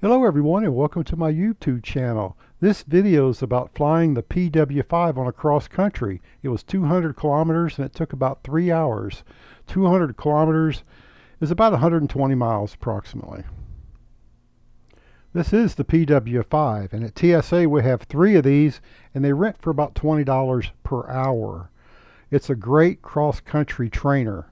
Hello everyone and welcome to my YouTube channel. This video is about flying the PW-5 on a cross country. It was 200 kilometers and it took about 3 hours. 200 kilometers is about 120 miles approximately. This is the PW-5 and at TSA we have 3 of these and they rent for about $20 per hour. It's a great cross country trainer.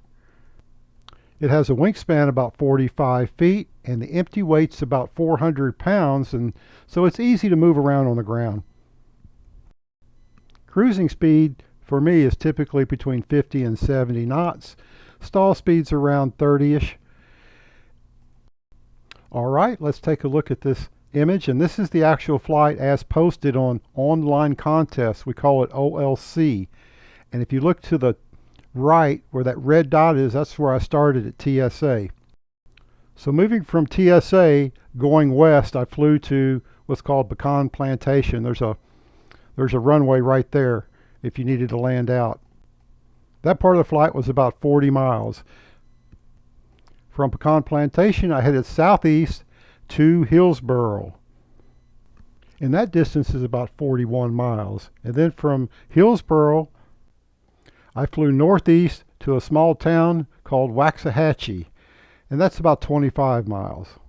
It has a wingspan about 45 feet and the empty weight's about 400 pounds, and so it's easy to move around on the ground. Cruising speed for me is typically between 50 and 70 knots. Stall speed's around 30-ish. Alright, let's take a look at this image, and this is the actual flight as posted on online contests. We call it OLC. And if you look to the right where that red dot is, that's where I started at TSA. So moving from TSA going west, I flew to what's called Pecan Plantation. There's a runway right there if you needed to land out. That part of the flight was about 40 miles. From Pecan Plantation I headed southeast to Hillsboro, and that distance is about 41 miles. And then from Hillsboro I flew northeast to a small town called Waxahachie, and that's about 25 miles.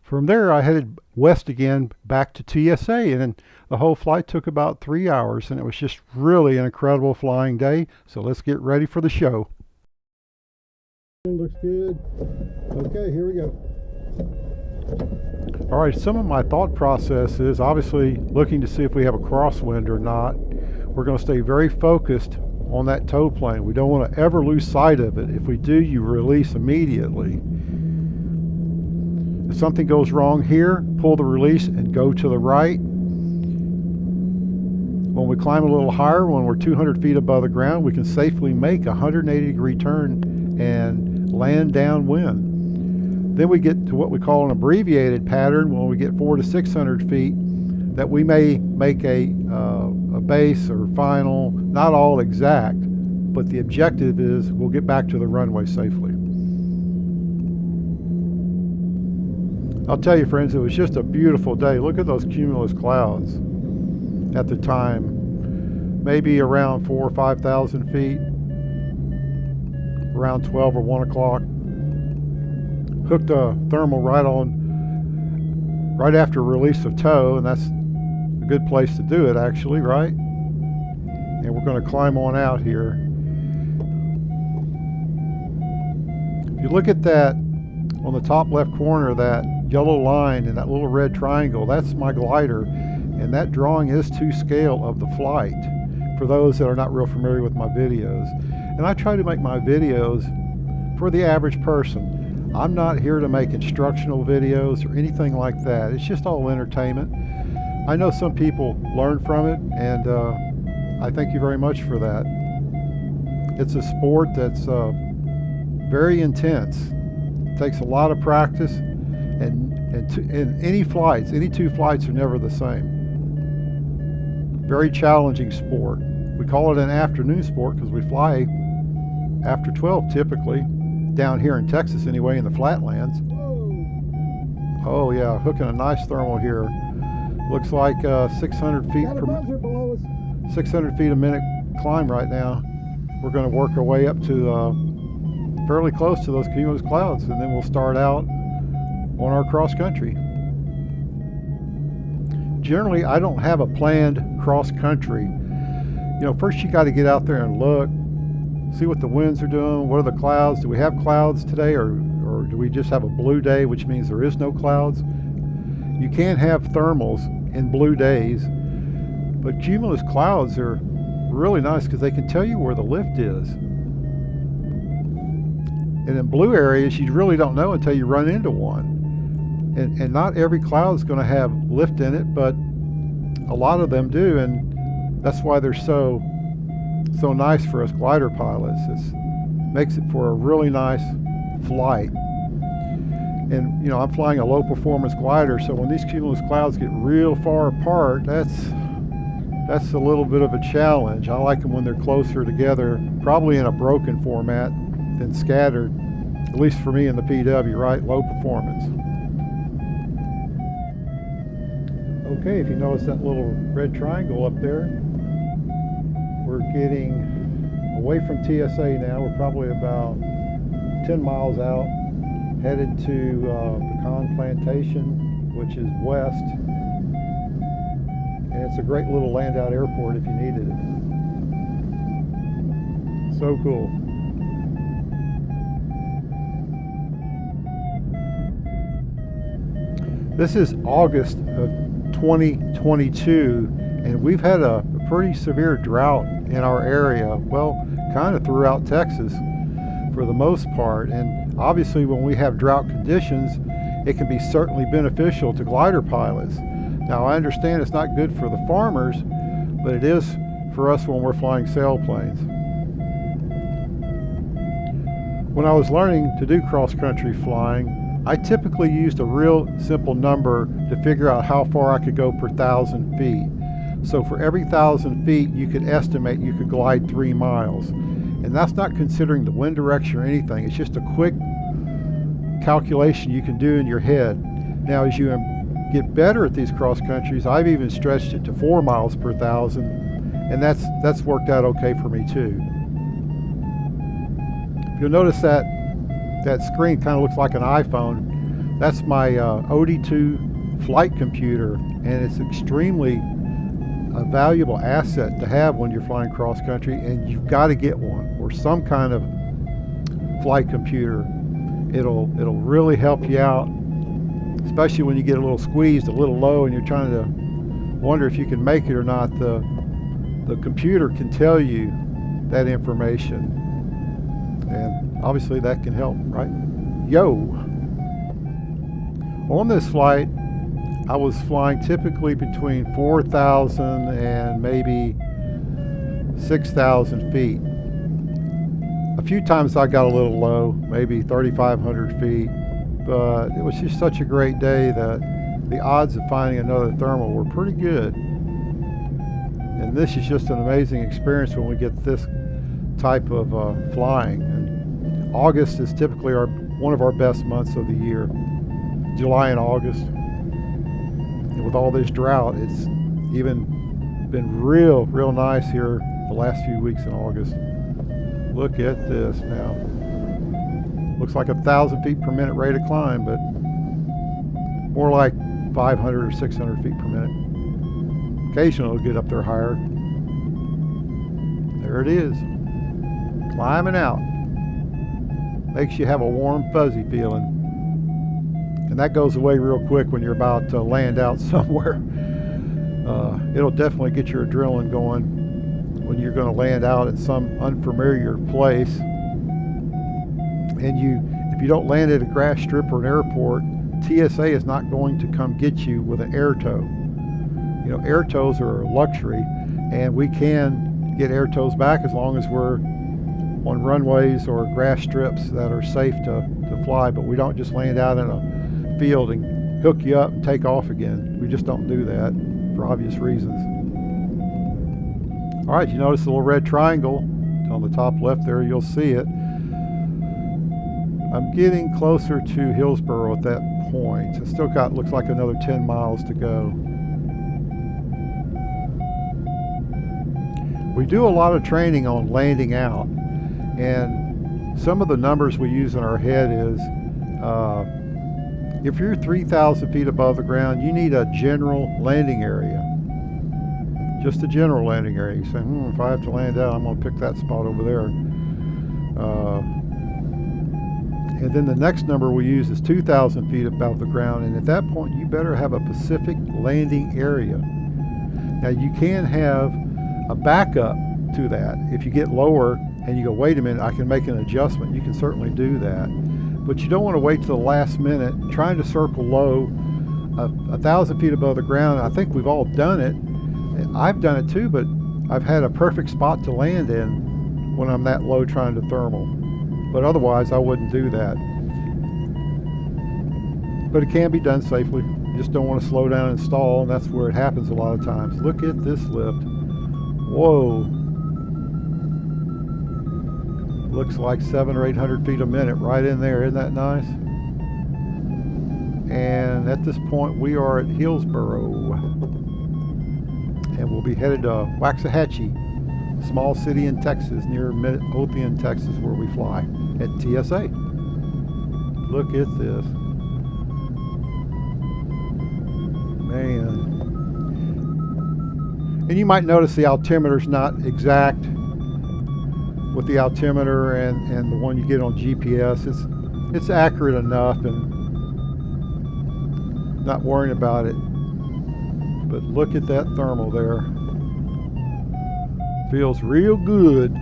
From there I headed west again back to TSA, and the whole flight took about 3 hours, and it was just really an incredible flying day. So let's get ready for the show. Looks good. Okay, here we go. All right, some of my thought process is obviously looking to see if we have a crosswind or not. We're going to stay very focused on that tow plane. We don't want to ever lose sight of it. If we do, you release immediately. If something goes wrong here, pull the release and go to the right. When we climb a little higher, when we're 200 feet above the ground, we can safely make a 180-degree turn and land downwind. Then we get to what we call an abbreviated pattern when we get 400 to 600 feet, that we may make a base or final, not all exact, but the objective is we'll get back to the runway safely. I'll tell you friends, it was just a beautiful day. Look at those cumulus clouds at the time, maybe around 4,000 or 5,000 feet, around 12 or 1 o'clock. Hooked a thermal right after release of tow, and that's a good place to do it actually, right? And we're going to climb on out here. If you look at that on the top left corner, that yellow line and that little red triangle, that's my glider, and that drawing is to scale of the flight for those that are not real familiar with my videos. And I try to make my videos for the average person. I'm not here to make instructional videos or anything like that. It's just all entertainment. I know some people learn from it, and I thank you very much for that. It's a sport that's very intense. It takes a lot of practice, and any flights, any two flights are never the same. Very challenging sport. We call it an afternoon sport because we fly after 12 typically, down here in Texas anyway, in the flatlands. Oh yeah, hooking a nice thermal here. Looks like 600 feet per 600 feet a minute climb right now. We're going to work our way up to fairly close to those cumulus clouds, and then we'll start out on our cross country. Generally, I don't have a planned cross country. You know, first you got to get out there and look, see what the winds are doing. What are the clouds? Do we have clouds today, or do we just have a blue day, which means there is no clouds? You can't have thermals in blue days, but cumulus clouds are really nice because they can tell you where the lift is. And in blue areas, you really don't know until you run into one. And not every cloud is going to have lift in it, but a lot of them do, and that's why they're so nice for us glider pilots. It makes it for a really nice flight. And you know, I'm flying a low performance glider, so when these cumulus clouds get real far apart, that's a little bit of a challenge. I like them when they're closer together, probably in a broken format than scattered, at least for me in the PW, right? Low performance. Okay, if you notice that little red triangle up there, we're getting away from TSA now. We're probably about 10 miles out, headed to Pecan Plantation, which is west. And it's a great little land-out airport if you needed it. So cool. This is August of 2022, and we've had a pretty severe drought in our area, well, kind of throughout Texas for the most part. And obviously when we have drought conditions, it can be certainly beneficial to glider pilots. Now I understand it's not good for the farmers, but it is for us when we're flying sailplanes. When I was learning to do cross-country flying, I typically used a real simple number to figure out how far I could go per 1,000 feet. So for every 1,000 feet, you could estimate you could glide 3 miles. And that's not considering the wind direction or anything. It's just a quick calculation you can do in your head. Now, as you get better at these cross countries, I've even stretched it to 4 miles per 1,000, and that's worked out okay for me too. You'll notice that screen kind of looks like an iPhone. That's my OD2 flight computer, and it's extremely a valuable asset to have when you're flying cross country, and you've got to get one or some kind of flight computer. It'll really help you out, especially when you get a little squeezed, a little low, and you're trying to wonder if you can make it or not. The computer can tell you that information, and obviously that can help, right? Yo! On this flight, I was flying typically between 4,000 and maybe 6,000 feet. A few times I got a little low, maybe 3,500 feet, but it was just such a great day that the odds of finding another thermal were pretty good. And this is just an amazing experience when we get this type of flying. And August is typically one of our best months of the year, July and August. And with all this drought, it's even been real nice here the last few weeks in August. Look at this now. Looks like 1,000 feet per minute rate of climb, but more like 500 or 600 feet per minute. Occasionally it'll get up there higher. There it is, climbing out. Makes you have a warm, fuzzy feeling. And that goes away real quick when you're about to land out somewhere. It'll definitely get your adrenaline going when you're going to land out at some unfamiliar place. And if you don't land at a grass strip or an airport, TSA is not going to come get you with an air tow. You know, air tows are a luxury, and we can get air tows back as long as we're on runways or grass strips that are safe to fly, but we don't just land out in a field and hook you up and take off again. We just don't do that for obvious reasons. All right, you notice the little red triangle on the top left there, you'll see it. I'm getting closer to Hillsboro at that point. It's still looks like another 10 miles to go. We do a lot of training on landing out, and some of the numbers we use in our head is if you're 3,000 feet above the ground, you need a general landing area. Just a general landing area. You say, if I have to land out, I'm going to pick that spot over there. And then the next number we use is 2,000 feet above the ground, and at that point you better have a Pacific landing area. Now you can have a backup to that. If you get lower and you go, wait a minute, I can make an adjustment, you can certainly do that. But you don't want to wait till the last minute trying to circle low 1,000 feet above the ground. I think we've all done it. I've done it too, but I've had a perfect spot to land in when I'm that low trying to thermal. But otherwise I wouldn't do that. But it can be done safely. You just don't want to slow down and stall, and that's where it happens a lot of times. Look at this lift. Whoa. Looks like 700 or 800 feet a minute right in there. Isn't that nice? And and at this point we are at Hillsboro, and we'll be headed to Waxahachie, small city in Texas near Midlothian, Texas, where we fly at TSA. Look at this. Man. And you might notice the altimeter's not exact with the altimeter and the one you get on GPS. It's accurate enough, and not worrying about it. But look at that thermal there. Feels real good.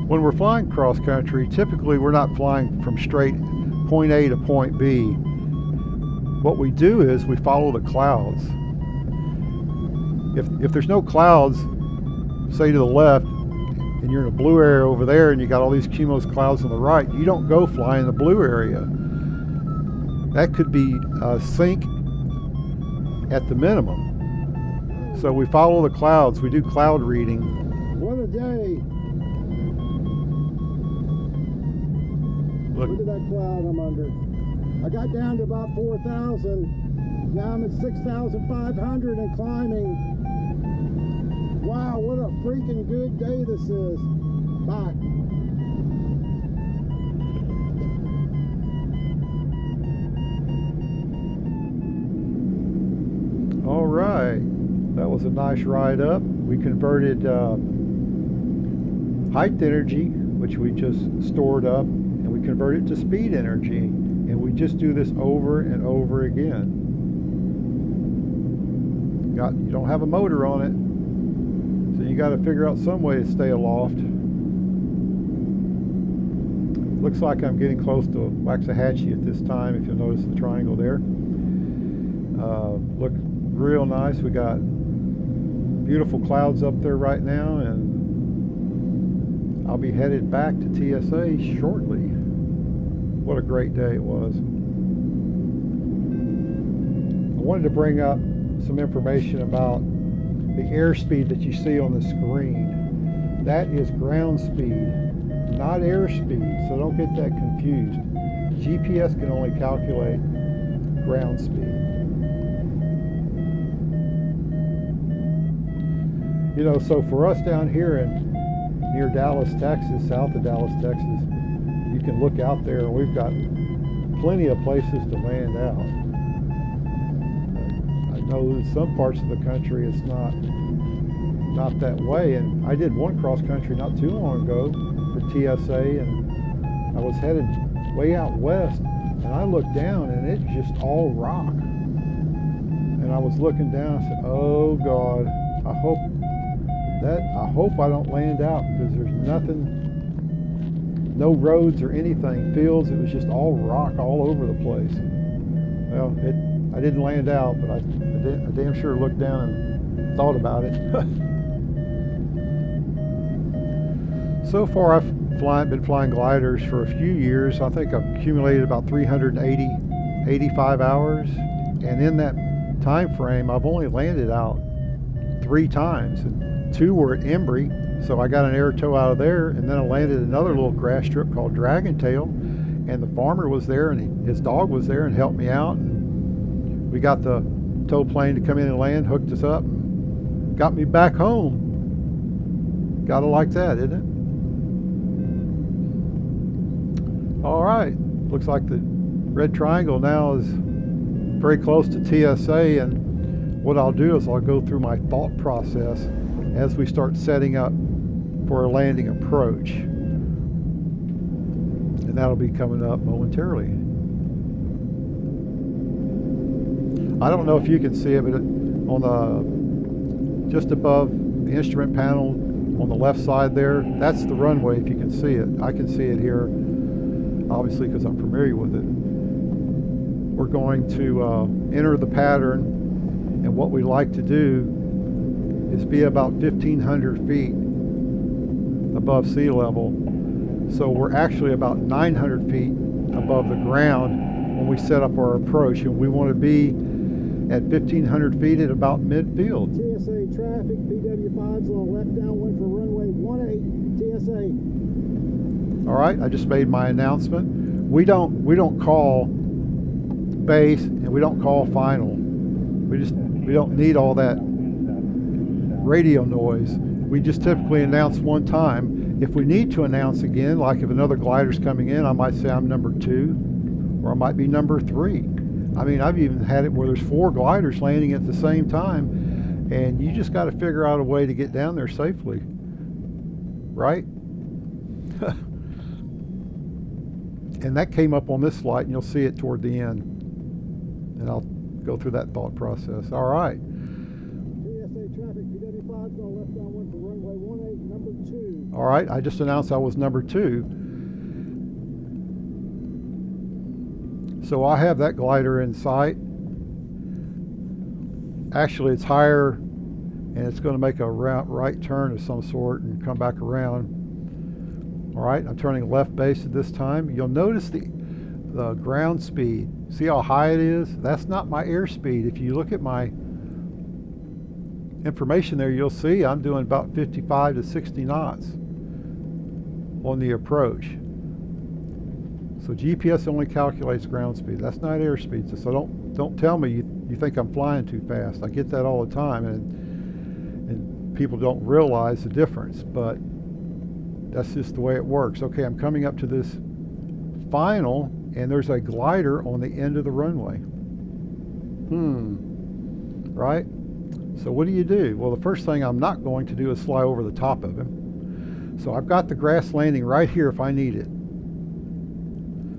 When we're flying cross country, typically we're not flying from straight point A to point B. What we do is we follow the clouds. If there's no clouds, say to the left, and you're in a blue area over there and you got all these cumulus clouds on the right, you don't go fly in the blue area. That could be sync at the minimum. So we follow the clouds, we do cloud reading. What a day! Look at that cloud I'm under. I got down to about 4,000. Now I'm at 6,500 and climbing. Wow, what a freaking good day this is. Bye. All right, that was a nice ride up. We converted height energy, which we just stored up, and we converted it to speed energy. And we just do this over and over again. You don't have a motor on it, so you got to figure out some way to stay aloft. Looks like I'm getting close to Waxahachie at this time, if you'll notice the triangle there. Look real nice. We got beautiful clouds up there right now, and I'll be headed back to TSA shortly. What a great day it was. I wanted to bring up some information about the airspeed that you see on the screen. That is ground speed, not airspeed, so don't get that confused. GPS can only calculate ground speed. You know, so for us down here near Dallas, Texas, south of Dallas, Texas, you can look out there and we've got plenty of places to land out. I know in some parts of the country it's not that way, and I did one cross country not too long ago for TSA, and I was headed way out west, and I looked down and it's just all rock. And I was looking down, I said, oh God, I hope I don't land out, because there's nothing, no roads or anything, fields. It was just all rock all over the place. Well, I didn't land out, but I damn sure looked down and thought about it. So far I've been flying gliders for a few years. I think I've accumulated about 385 hours, and in that time frame I've only landed out 3 times, and 2 were at Embry, so I got an air tow out of there, and then I landed another little grass strip called Dragon Tail, and the farmer was there and his dog was there and helped me out, and we got the tow plane to come in and land, hooked us up, and got me back home. Gotta like that, isn't it? All right, looks like the red triangle now is very close to TSA, and what I'll do is I'll go through my thought process as we start setting up for a landing approach, and that'll be coming up momentarily. I don't know if you can see it, but on the just above the instrument panel on the left side there, that's the runway. If you can see it, I can see it here, obviously, because I'm familiar with it. We're going to enter the pattern, and what we like to do is be about 1,500 feet above sea level. So we're actually about 900 feet above the ground when we set up our approach, and we want to be at 1,500 feet at about midfield. TSA traffic, PW-5's on the left downwind for runway 18, TSA. All right, I just made my announcement. we don't call base and we don't call final. We don't need all that radio noise. We just typically announce one time. If we need to announce again, like if another glider's coming in, I might say I'm number 2, or I might be number 3. I mean, I've even had it where there's 4 gliders landing at the same time, and you just got to figure out a way to get down there safely, right? And that came up on this flight, and you'll see it toward the end, and I'll go through that thought process. All right. PSA traffic, PW-5 is on left downwind for runway 18, number 2. All right, I just announced I was number 2. So I have that glider in sight. Actually, it's higher, and it's going to make a right turn of some sort and come back around. All right, I'm turning left base at this time. You'll notice the ground speed. See how high it is? That's not my airspeed. If you look at my information there, you'll see I'm doing about 55 to 60 knots on the approach. So GPS only calculates ground speed. That's not airspeed. So don't tell me you think I'm flying too fast. I get that all the time, and people don't realize the difference, but that's just the way it works. Okay, I'm coming up to this final, and there's a glider on the end of the runway. Right? So what do? Well, the first thing I'm not going to do is fly over the top of him. So I've got the grass landing right here if I need it.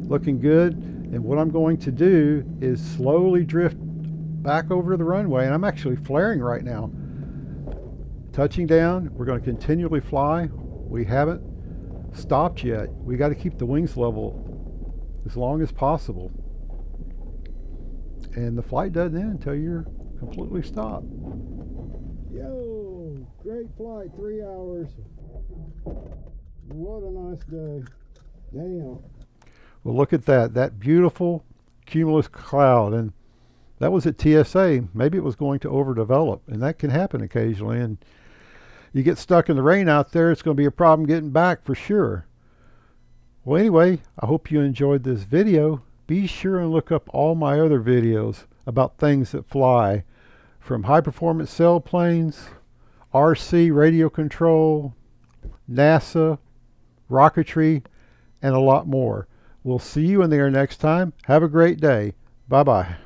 Looking good, and what I'm going to do is slowly drift back over the runway, and I'm actually flaring right now. Touching down, we're going to continually fly. We haven't stopped yet. We got to keep the wings level as long as possible. And the flight doesn't end until you're completely stopped. Yo, great flight, 3 hours. What a nice day. Damn. Well, look at that beautiful cumulus cloud, and that was at TSA. Maybe it was going to overdevelop, and that can happen occasionally, and you get stuck in the rain out there, it's going to be a problem getting back for sure. Well, anyway, I hope you enjoyed this video. Be sure and look up all my other videos about things that fly, from high performance sailplanes, RC radio control, NASA, rocketry, and a lot more. We'll see you in there next time. Have a great day. Bye-bye.